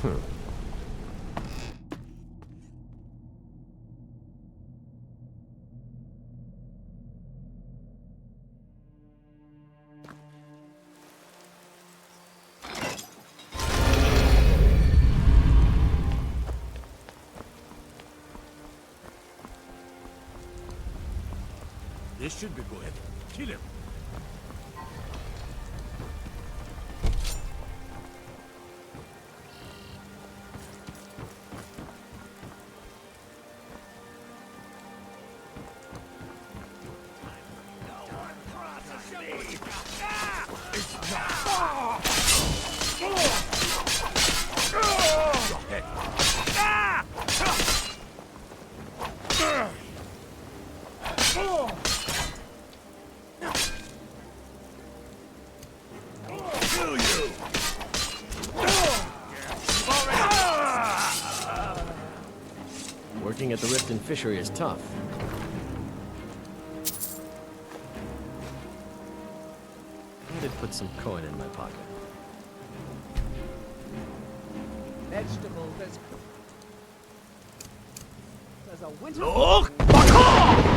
This should be good. Kill him. Working at the Riften Fishery is tough. I did put some coin in my pocket. Vegetable, there's a winter... Oh, fuck off!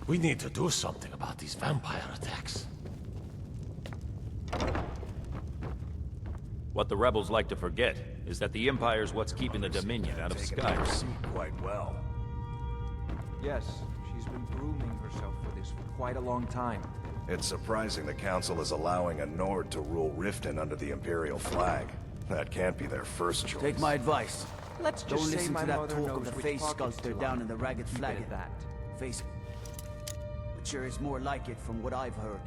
We need to do something about these vampire attacks. What the rebels like to forget is that the Empire's what's keeping the Dominion out of Skyrim. Quite well. Yes, she's been grooming herself for this for quite a long time. It's surprising the Council is allowing a Nord to rule Riften under the Imperial flag. That can't be their first choice. Take my advice. Let's Don't just say listen my to that mother talk knows of the which face pockets sculptor to down line. in the ragged Keep flag. it at that. Face it. But sure is more like it from what I've heard.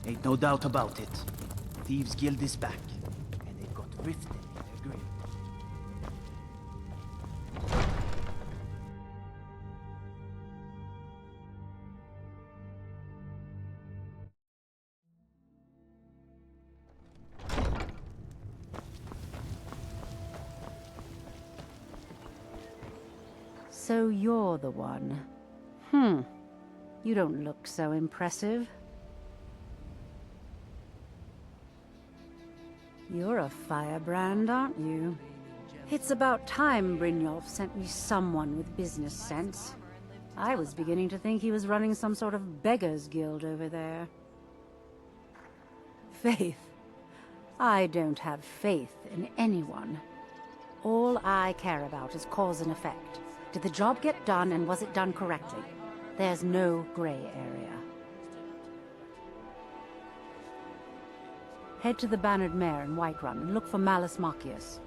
Ain't no doubt about it. Thieves' Guild is back, and they've got Riften in their grip. So you're the one. You don't look so impressive. You're a firebrand, aren't you? It's about time Brynjolf sent me someone with business sense. I was beginning to think he was running some sort of beggars' guild over there. Faith. I don't have faith in anyone. All I care about is cause and effect. Did the job get done, and was it done correctly? There's no gray area. Head to the Bannered Mare in Whiterun and look for Malus Machius.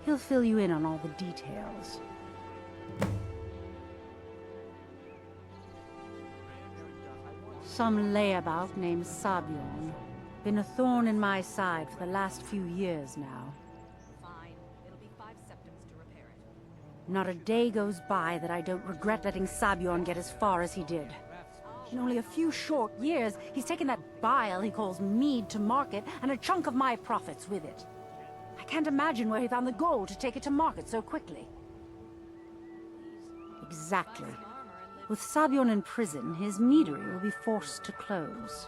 He'll fill you in on all the details. Some layabout named Sabjorn. Been a thorn in my side for the last few years now. Fine. It'll be 5 septims to repair it. Not a day goes by that I don't regret letting Sabjorn get as far as he did. In only a few short years, he's taken that bile he calls mead to market, and a chunk of my profits with it. I can't imagine where he found the gold to take it to market so quickly. Exactly. With Sabion in prison, his meadery will be forced to close.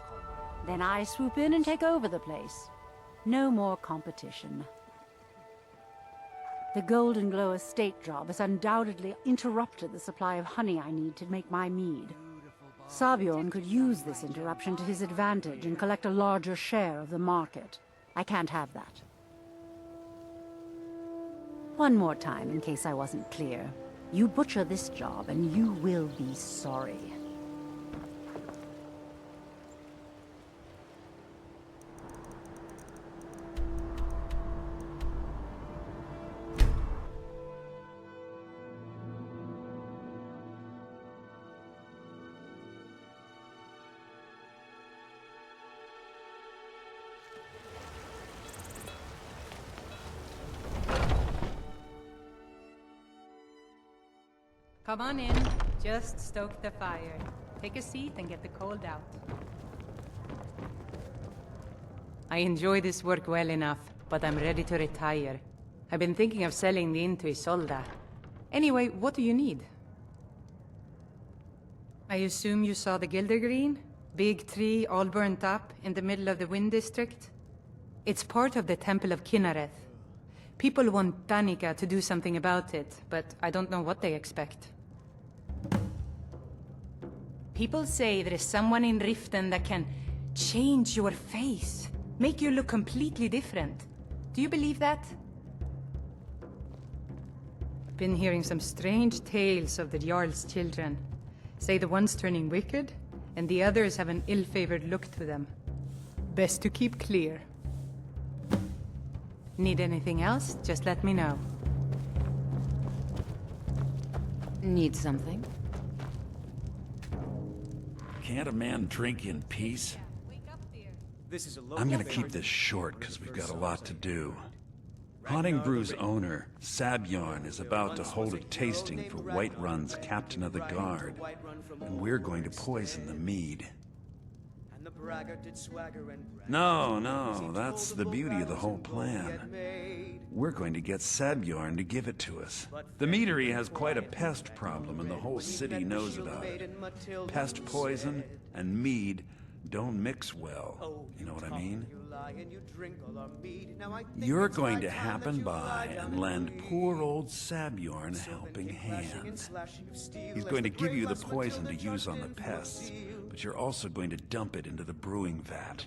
Then I swoop in and take over the place. No more competition. The Golden Glow estate job has undoubtedly interrupted the supply of honey I need to make my mead. Sabion could use this interruption to his advantage and collect a larger share of the market. I can't have that. One more time, in case I wasn't clear. You butcher this job, and you will be sorry. Come on in. Just stoke the fire. Take a seat and get the cold out. I enjoy this work well enough, but I'm ready to retire. I've been thinking of selling the inn to Isolda. Anyway, what do you need? I assume you saw the Gildergreen? Big tree, all burnt up, in the middle of the Wind District? It's part of the Temple of Kinnareth. People want Danica to do something about it, but I don't know what they expect. People say there is someone in Riften that can change your face, make you look completely different. Do you believe that? Been hearing some strange tales of the Jarl's children. Say the one's turning wicked, and the others have an ill-favored look to them. Best to keep clear. Need anything else? Just let me know. Need something? Can't a man drink in peace? I'm gonna keep this short, because we've got a lot to do. Honningbrews owner, Sabjorn, is about to hold a tasting for Whiterun's captain of the guard, and we're going to poison the mead. No, that's the beauty of the whole plan. We're going to get Sabjorn to give it to us. The Meadery has quite a pest problem, and the whole city knows about it. Pest poison and mead don't mix well, you know what I mean? You're going to happen by and lend poor old Sabjorn a helping hand. He's going to give you the poison to use on the pests, but you're also going to dump it into the brewing vat.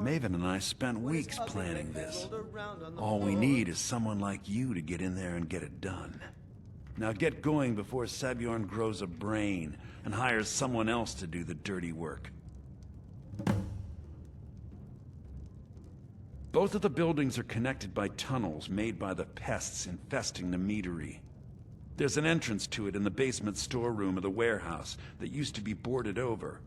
Maven and I spent weeks planning this. All we need is someone like you to get in there and get it done. Now get going before Sabjorn grows a brain and hires someone else to do the dirty work. Both of the buildings are connected by tunnels made by the pests infesting the Meadery. There's an entrance to it in the basement storeroom of the warehouse that used to be boarded over.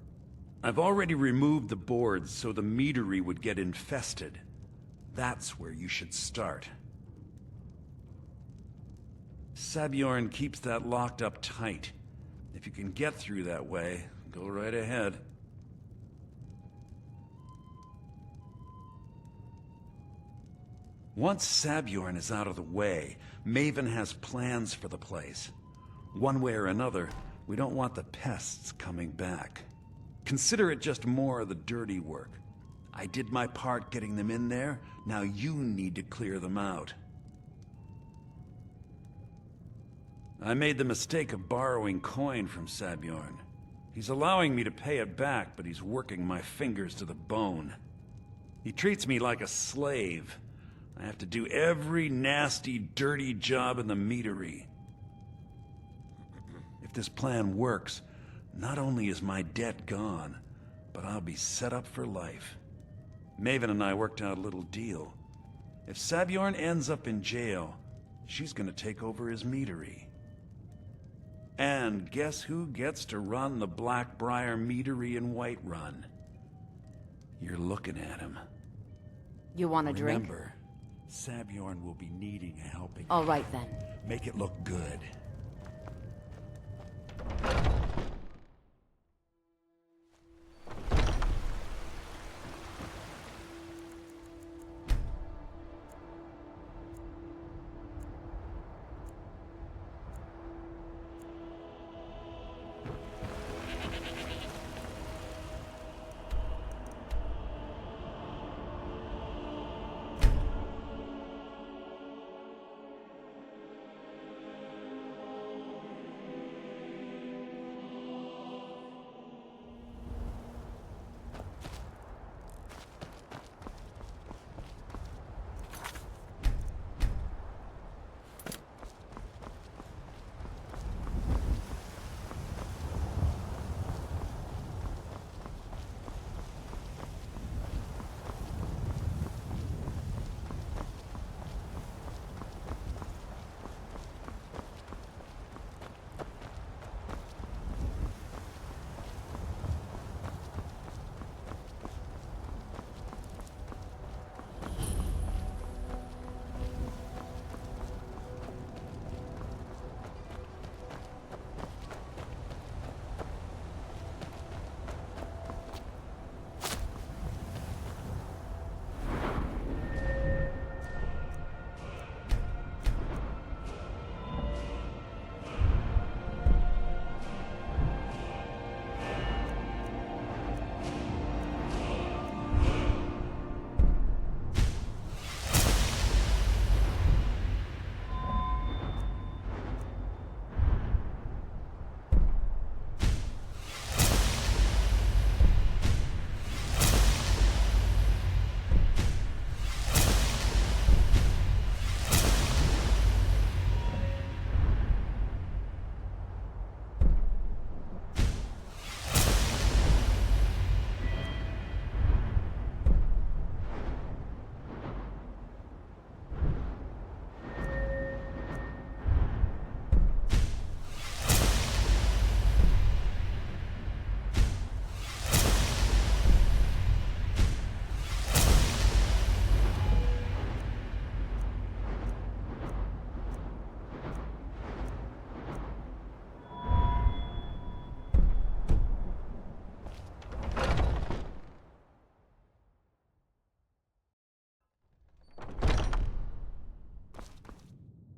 I've already removed the boards so the Meadery would get infested. That's where you should start. Sabjorn keeps that locked up tight. If you can get through that way, go right ahead. Once Sabjorn is out of the way, Maven has plans for the place. One way or another, we don't want the pests coming back. Consider it just more of the dirty work. I did my part getting them in there, now you need to clear them out. I made the mistake of borrowing coin from Sabjorn. He's allowing me to pay it back, but he's working my fingers to the bone. He treats me like a slave. I have to do every nasty, dirty job in the Meadery. If this plan works, not only is my debt gone, but I'll be set up for life. Maven and I worked out a little deal. If Sabjorn ends up in jail, she's gonna take over his Meadery. And guess who gets to run the Blackbriar Meadery in Whiterun? You're looking at him. You want a drink? Remember, Sabjorn will be needing a helping hand. All right, then. Make it look good.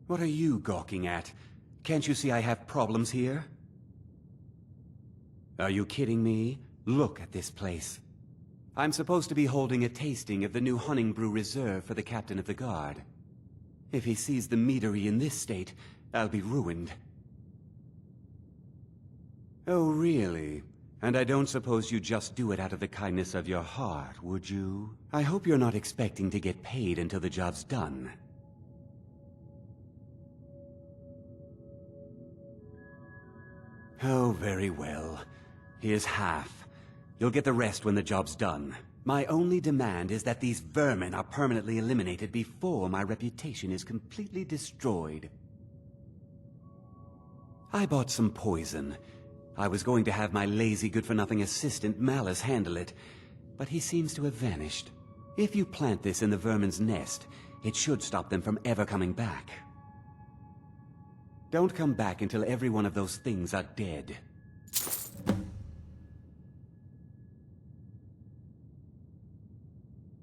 What are you gawking at? Can't you see I have problems here? Are you kidding me? Look at this place. I'm supposed to be holding a tasting of the new Honningbrew Reserve for the Captain of the Guard. If he sees the Meadery in this state, I'll be ruined. Oh, really? And I don't suppose you just do it out of the kindness of your heart, would you? I hope you're not expecting to get paid until the job's done. Oh, very well. Here's half. You'll get the rest when the job's done. My only demand is that these vermin are permanently eliminated before my reputation is completely destroyed. I bought some poison. I was going to have my lazy, good-for-nothing assistant Malice handle it, but he seems to have vanished. If you plant this in the vermin's nest, it should stop them from ever coming back. Don't come back until every one of those things are dead.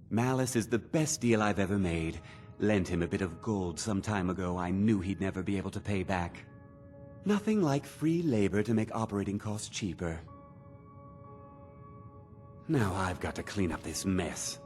Malice is the best deal I've ever made. Lent him a bit of gold some time ago I knew he'd never be able to pay back. Nothing like free labor to make operating costs cheaper. Now I've got to clean up this mess.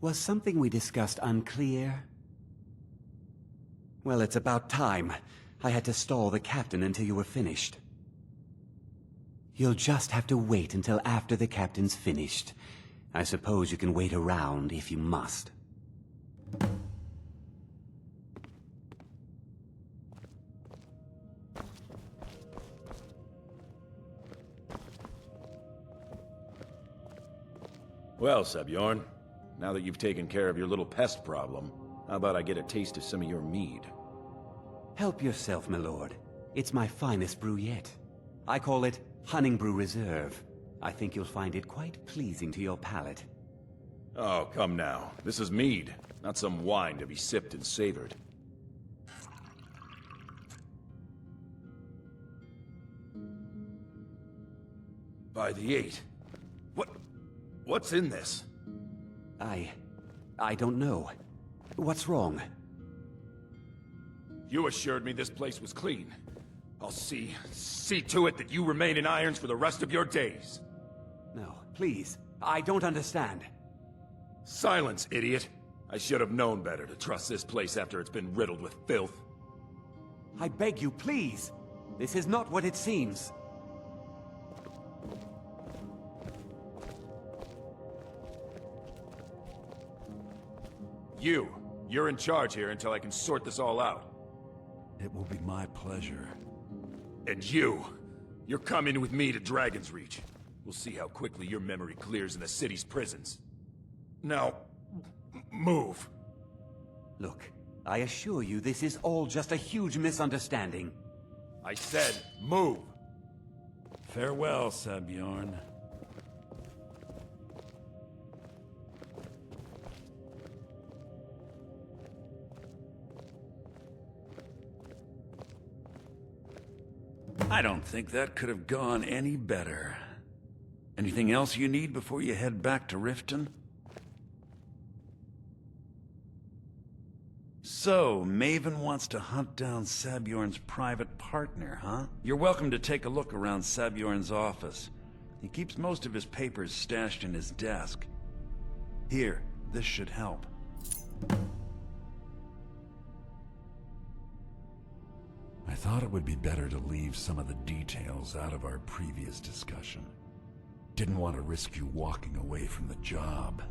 Was something we discussed unclear? Well, it's about time. I had to stall the captain until you were finished. You'll just have to wait until after the captain's finished. I suppose you can wait around if you must. Well, Sabjorn, now that you've taken care of your little pest problem, how about I get a taste of some of your mead? Help yourself, my lord. It's my finest brew yet. I call it Honningbrew Reserve. I think you'll find it quite pleasing to your palate. Oh, come now. This is mead, not some wine to be sipped and savored. By the 8. What's in this? I don't know. What's wrong? You assured me this place was clean. I'll see to it that you remain in irons for the rest of your days. No, please. I don't understand. Silence, idiot. I should have known better to trust this place after it's been riddled with filth. I beg you, please. This is not what it seems. You're in charge here until I can sort this all out. It will be my pleasure. And you're coming with me to Dragon's Reach. We'll see how quickly your memory clears in the city's prisons. Now, move. Look, I assure you this is all just a huge misunderstanding. I said, move. Farewell, Sabjorn. I don't think that could have gone any better. Anything else you need before you head back to Riften? So, Maven wants to hunt down Sabjorn's private partner, huh? You're welcome to take a look around Sabjorn's office. He keeps most of his papers stashed in his desk. Here, this should help. I thought it would be better to leave some of the details out of our previous discussion. Didn't want to risk you walking away from the job.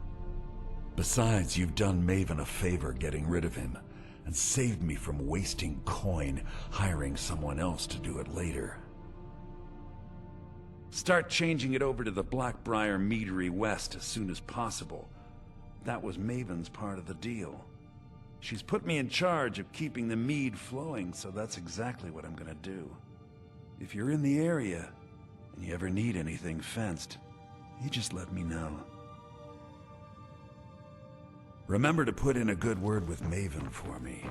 Besides, you've done Maven a favor getting rid of him, and saved me from wasting coin hiring someone else to do it later. Start changing it over to the Blackbriar Meadery West as soon as possible. That was Maven's part of the deal. She's put me in charge of keeping the mead flowing, so that's exactly what I'm gonna do. If you're in the area, and you ever need anything fenced, you just let me know. Remember to put in a good word with Maven for me.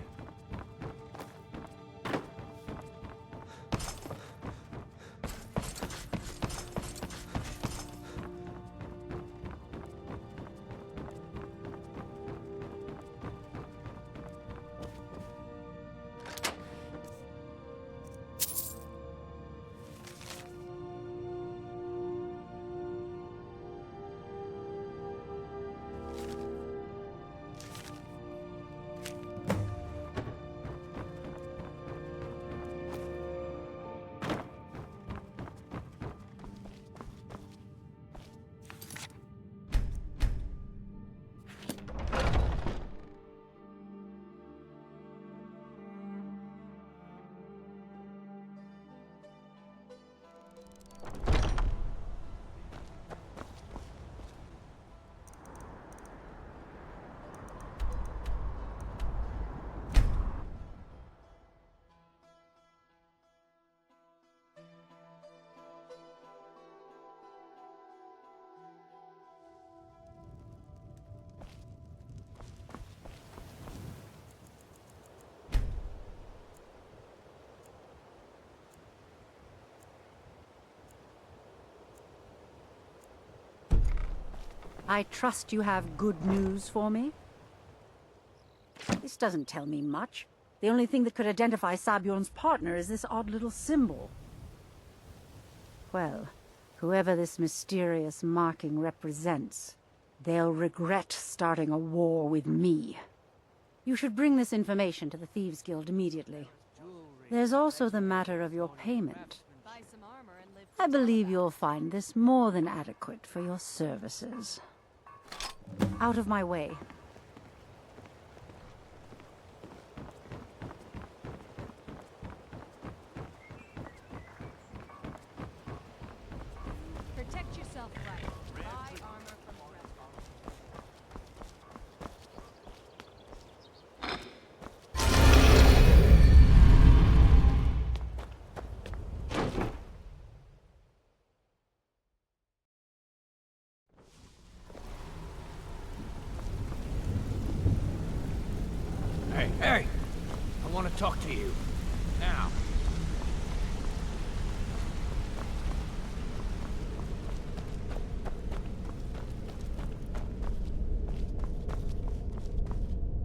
I trust you have good news for me? This doesn't tell me much. The only thing that could identify Sabjorn's partner is this odd little symbol. Well, whoever this mysterious marking represents, they'll regret starting a war with me. You should bring this information to the Thieves Guild immediately. There's also the matter of your payment. I believe you'll find this more than adequate for your services. Out of my way. Protect yourself right. Buy armor from Hey, hey! I want to talk to you. Now.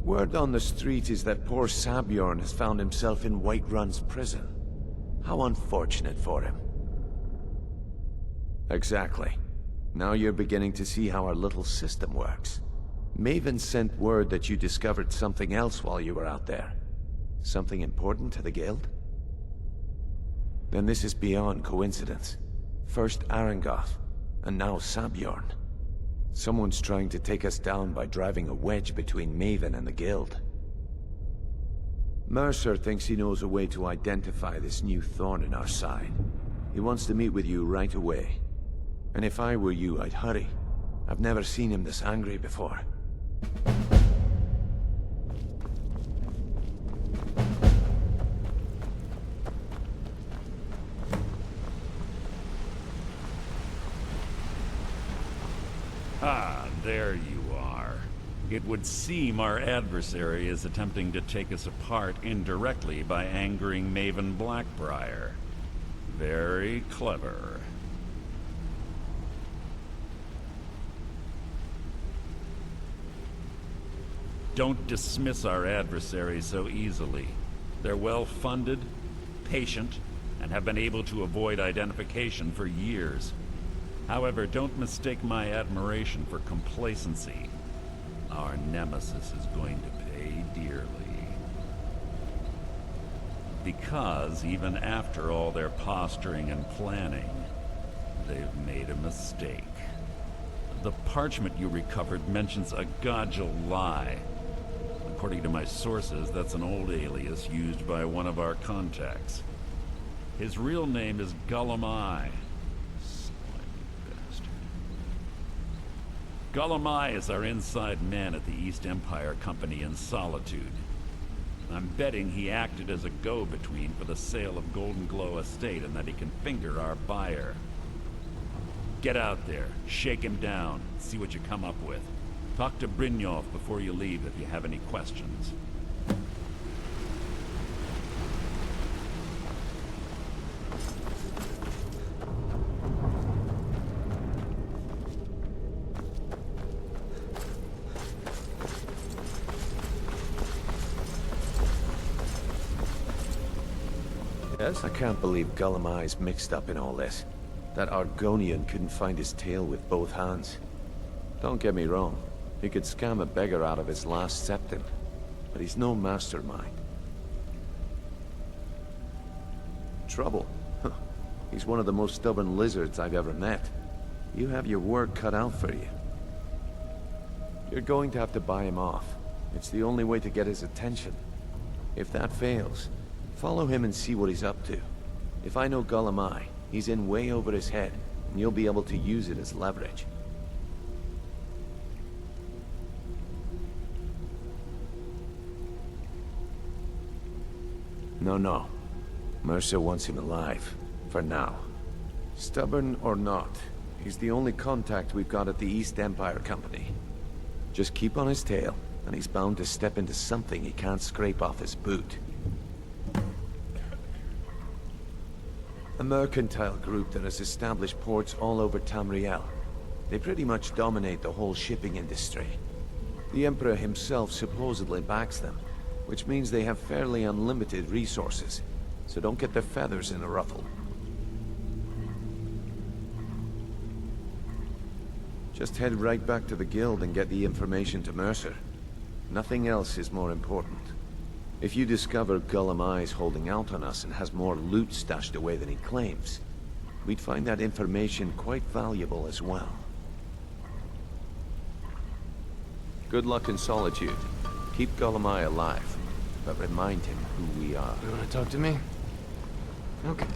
Word on the street is that poor Sabjorn has found himself in Whiterun's prison. How unfortunate for him. Exactly. Now you're beginning to see how our little system works. Maven sent word that you discovered something else while you were out there. Something important to the Guild? Then this is beyond coincidence. First Arangoth, and now Sabjorn. Someone's trying to take us down by driving a wedge between Maven and the Guild. Mercer thinks he knows a way to identify this new thorn in our side. He wants to meet with you right away. And if I were you, I'd hurry. I've never seen him this angry before. Ah, there you are. It would seem our adversary is attempting to take us apart indirectly by angering Maven Blackbriar. Very clever. Don't dismiss our adversaries so easily. They're well-funded, patient, and have been able to avoid identification for years. However, don't mistake my admiration for complacency. Our nemesis is going to pay dearly. Because even after all their posturing and planning, they've made a mistake. The parchment you recovered mentions a Godjal lie. According to my sources, that's an old alias used by one of our contacts. His real name is Gullum-Eye. Gullum-Eye is our inside man at the East Empire Company in Solitude. I'm betting he acted as a go-between for the sale of Golden Glow Estate and that he can finger our buyer. Get out there, shake him down, see what you come up with. Talk to Brynjolf before you leave if you have any questions. Yes? I can't believe Gullum-Eye's mixed up in all this. That Argonian couldn't find his tail with both hands. Don't get me wrong. He could scam a beggar out of his last septim. But he's no mastermind. Trouble? Huh. He's one of the most stubborn lizards I've ever met. You have your work cut out for you. You're going to have to buy him off. It's the only way to get his attention. If that fails, follow him and see what he's up to. If I know Gullum-Eye, he's in way over his head, and you'll be able to use it as leverage. No. Mercer wants him alive. For now. Stubborn or not, he's the only contact we've got at the East Empire Company. Just keep on his tail, and he's bound to step into something he can't scrape off his boot. A mercantile group that has established ports all over Tamriel. They pretty much dominate the whole shipping industry. The Emperor himself supposedly backs them, which means they have fairly unlimited resources, so don't get their feathers in a ruffle. Just head right back to the guild and get the information to Mercer. Nothing else is more important. If you discover Gullum Eye's holding out on us and has more loot stashed away than he claims, we'd find that information quite valuable as well. Good luck in Solitude. Keep Gullum Eye alive, but remind him who we are. You want to talk to me? Okay.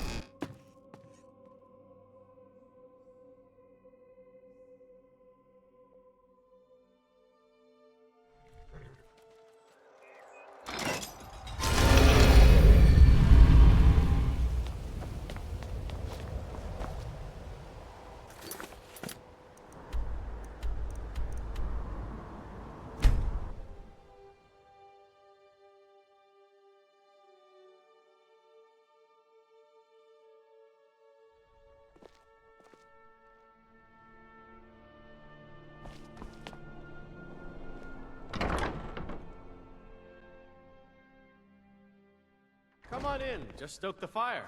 Come on in. Just stoke the fire.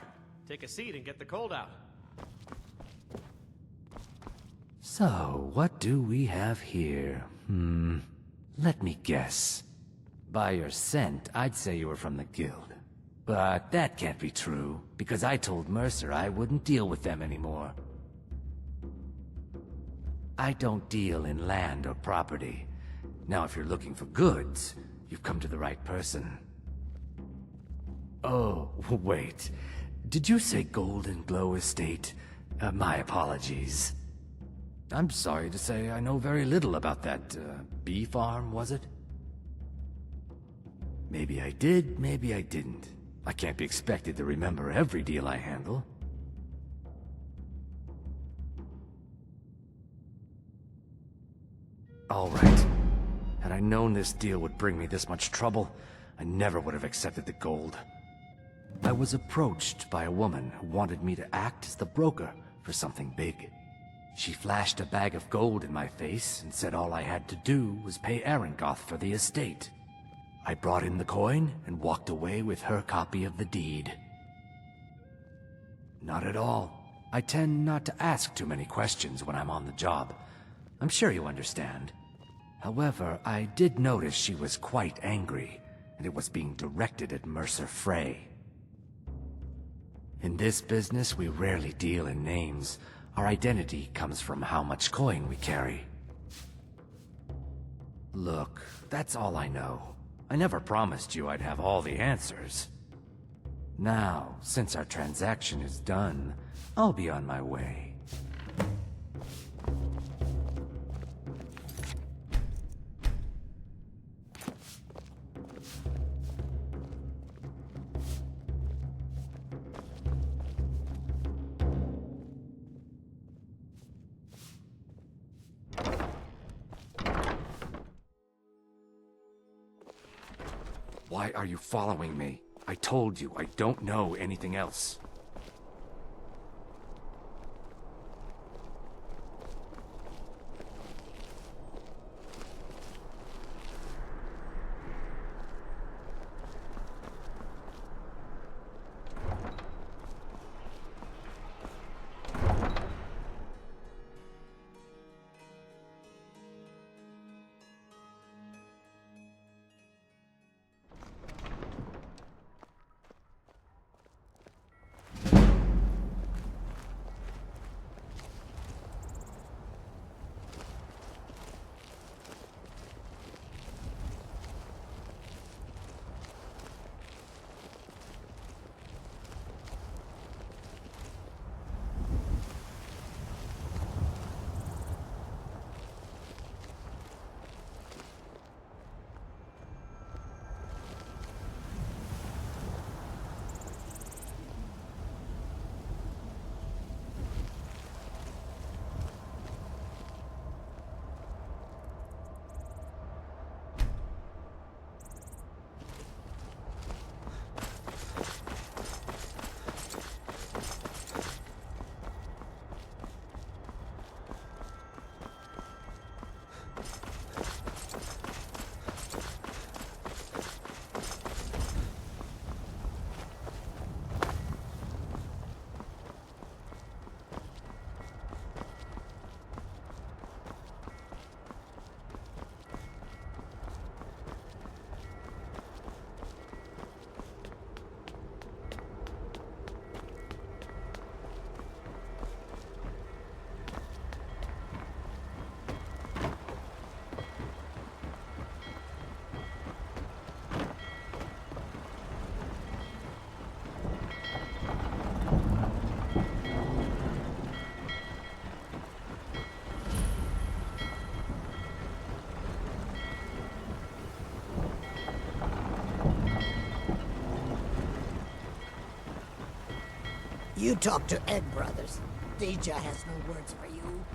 Take a seat and get the cold out. So, what do we have here? Let me guess. By your scent, I'd say you were from the guild. But that can't be true, because I told Mercer I wouldn't deal with them anymore. I don't deal in land or property. Now, if you're looking for goods, you've come to the right person. Oh, wait. Did you say Golden Glow Estate? My apologies. I'm sorry to say I know very little about that, bee farm, was it? Maybe I did, maybe I didn't. I can't be expected to remember every deal I handle. All right. Had I known this deal would bring me this much trouble, I never would have accepted the gold. I was approached by a woman who wanted me to act as the broker for something big. She flashed a bag of gold in my face and said all I had to do was pay Arangoth for the estate. I brought in the coin and walked away with her copy of the deed. Not at all. I tend not to ask too many questions when I'm on the job. I'm sure you understand. However, I did notice she was quite angry, and it was being directed at Mercer Frey. In this business, we rarely deal in names. Our identity comes from how much coin we carry. Look, that's all I know. I never promised you I'd have all the answers. Now, since our transaction is done, I'll be on my way. Why are you following me? I told you I don't know anything else. You talk to Egg Brothers. Deja has no words for you.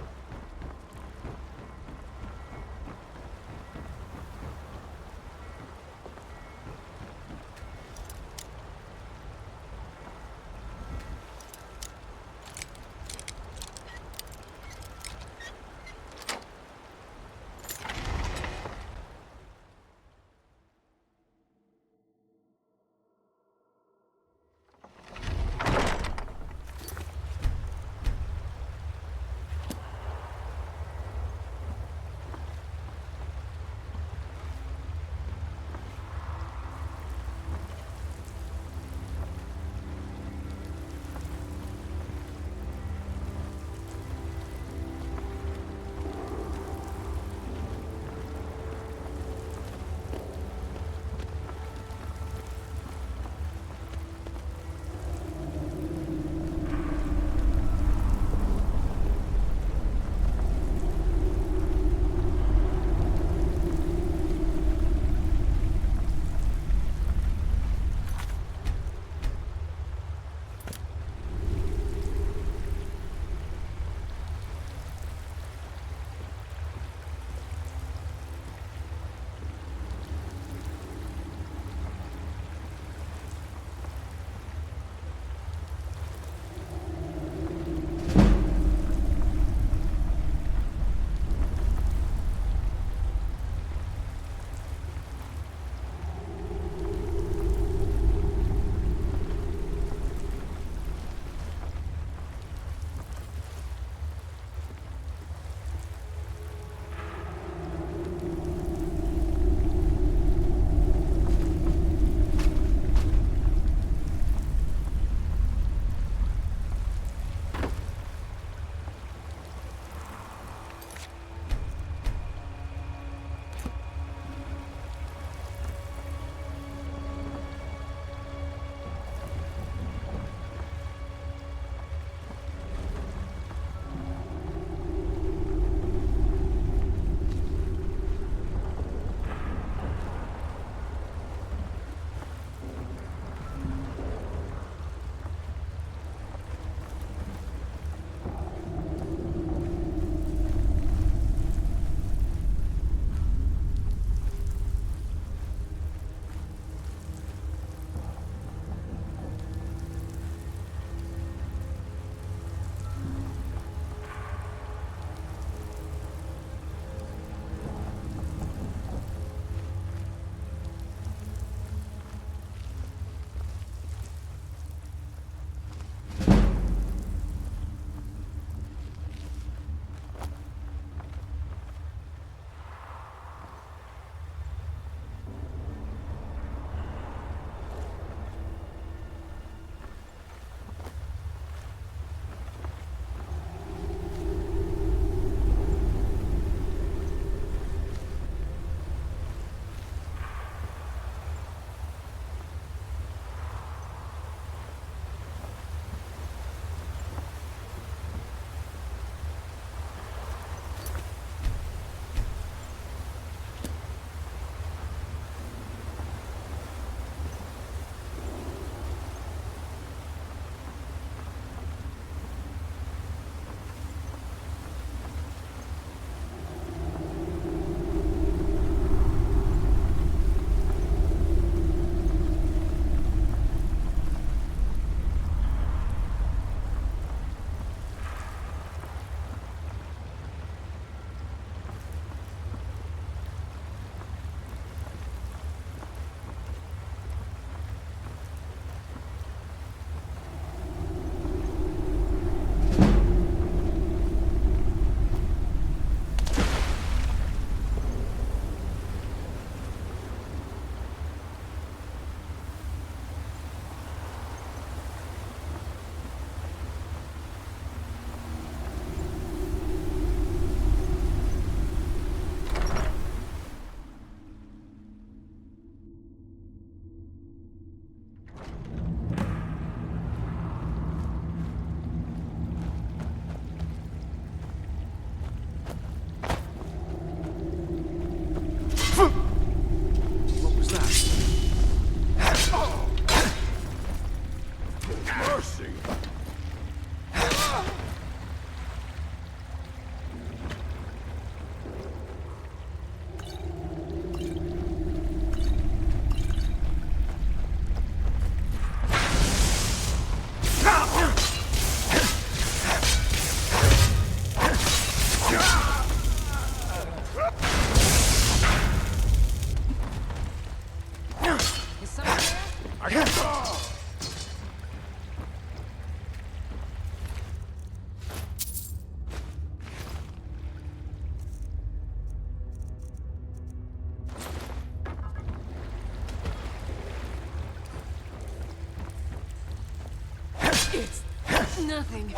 It's nothing.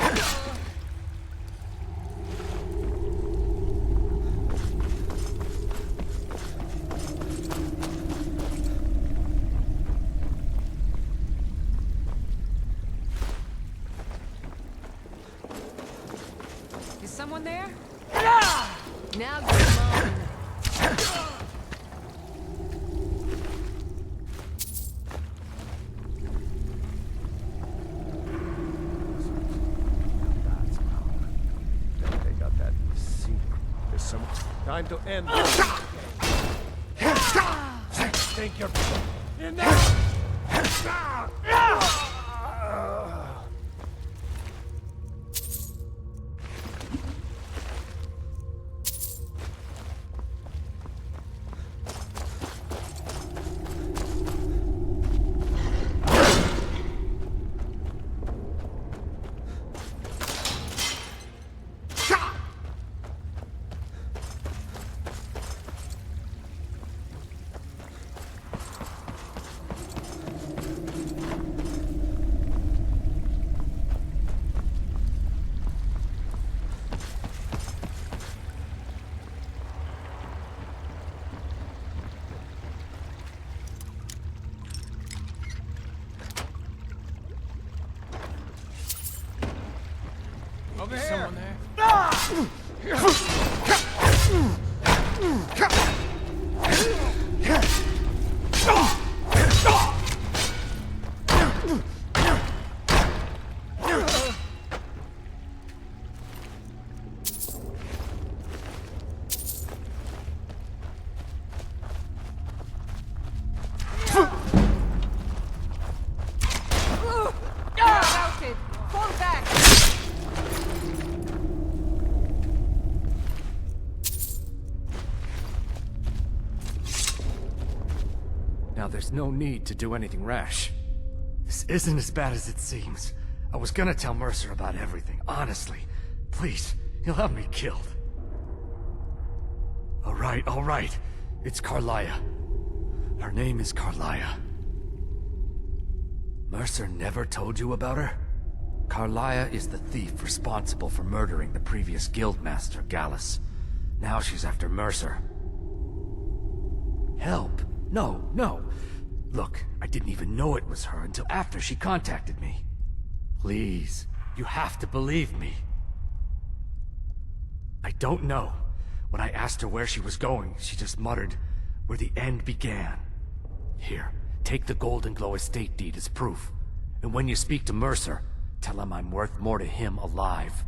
Is someone there? Now you're mine. They got that secret. There's some time to end. Think you're in there? Over here. Someone there? Routed. Fall back. Now there's no need to do anything rash. This isn't as bad as it seems. I was gonna tell Mercer about everything, honestly. Please, he'll have me killed. All right. It's Carlia. Her name is Carlia. Mercer never told you about her? Carlia is the thief responsible for murdering the previous guildmaster, Gallus. Now she's after Mercer. Help? No. Look, I didn't even know it was her until after she contacted me. Please, you have to believe me. I don't know. When I asked her where she was going, she just muttered, "Where the end began." Here, take the Golden Glow estate deed as proof. And when you speak to Mercer, tell him I'm worth more to him alive.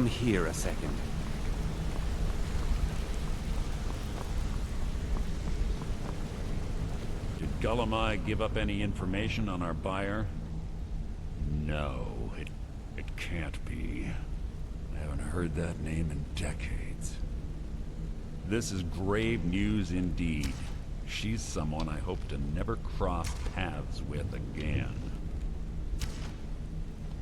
come here a second. Did Gullamai give up any information on our buyer? No, it can't be. I haven't heard that name in decades. This is grave news indeed. She's someone I hope to never cross paths with again.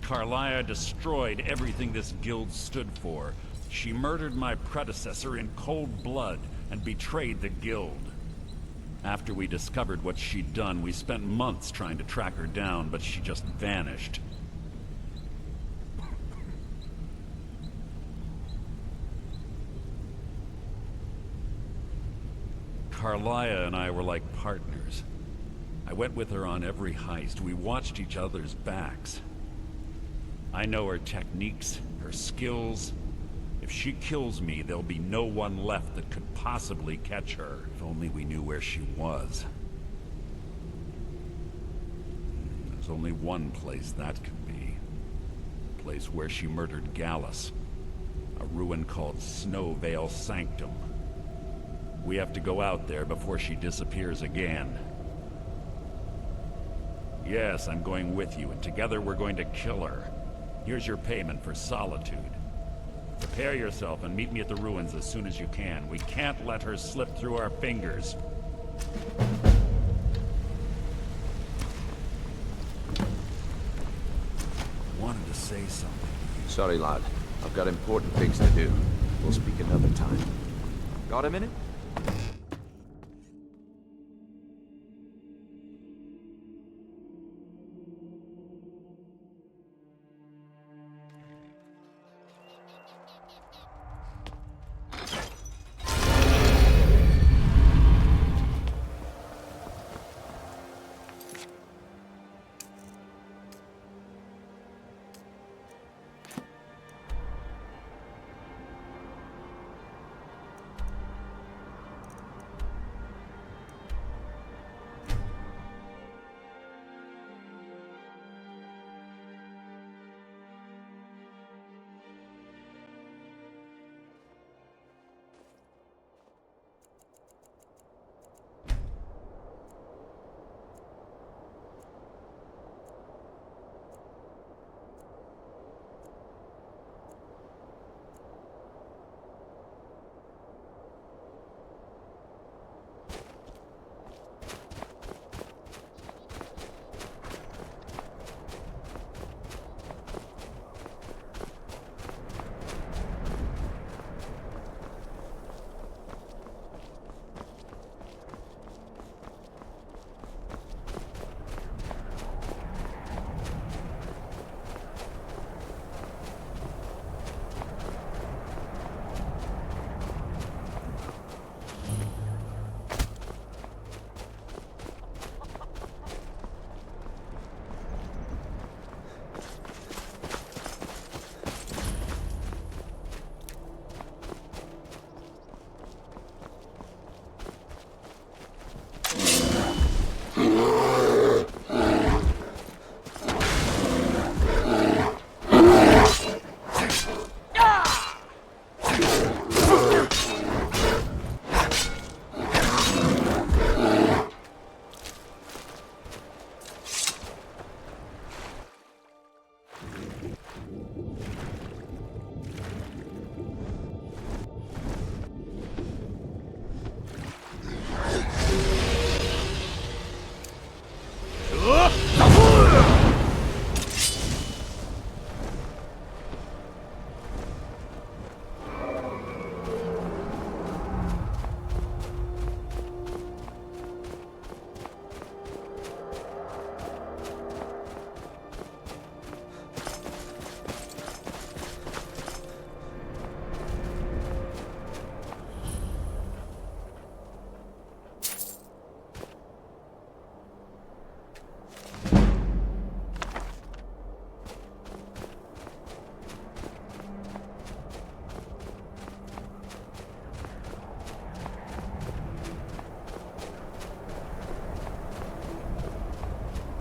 Carlia destroyed everything this guild stood for. She murdered my predecessor in cold blood and betrayed the guild. After we discovered what she'd done, we spent months trying to track her down, but she just vanished. Carlia and I were like partners. I went with her on every heist. We watched each other's backs. I know her techniques, her skills. If she kills me, there'll be no one left that could possibly catch her. If only we knew where she was. There's only one place that could be. The place where she murdered Gallus. A ruin called Snowvale Sanctum. We have to go out there before she disappears again. Yes, I'm going with you, and together we're going to kill her. Here's your payment for solitude. Prepare yourself and meet me at the ruins as soon as you can. We can't let her slip through our fingers. Wanted to say something. Sorry, lad. I've got important things to do. We'll speak another time. Got a minute?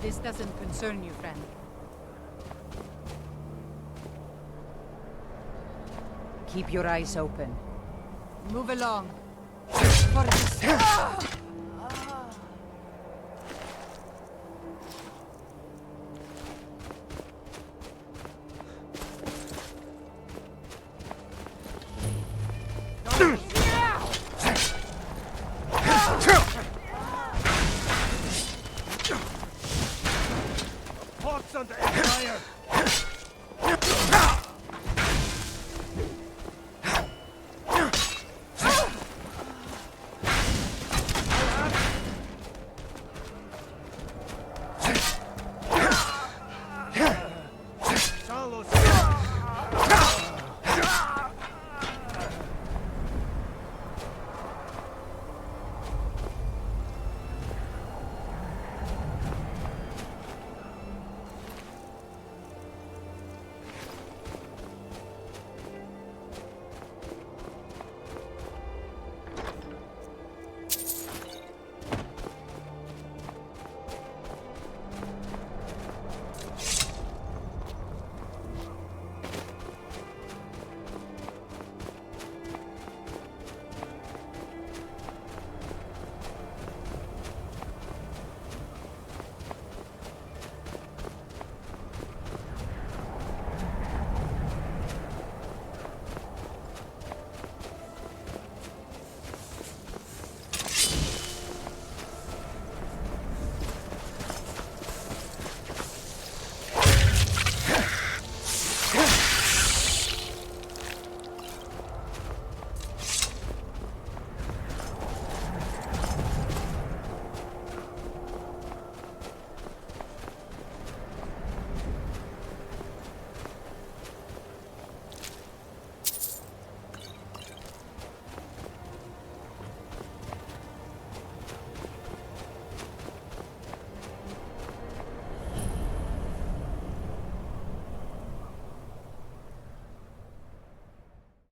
This doesn't concern you, friend. Keep your eyes open. Move along. For this. Port's under fire!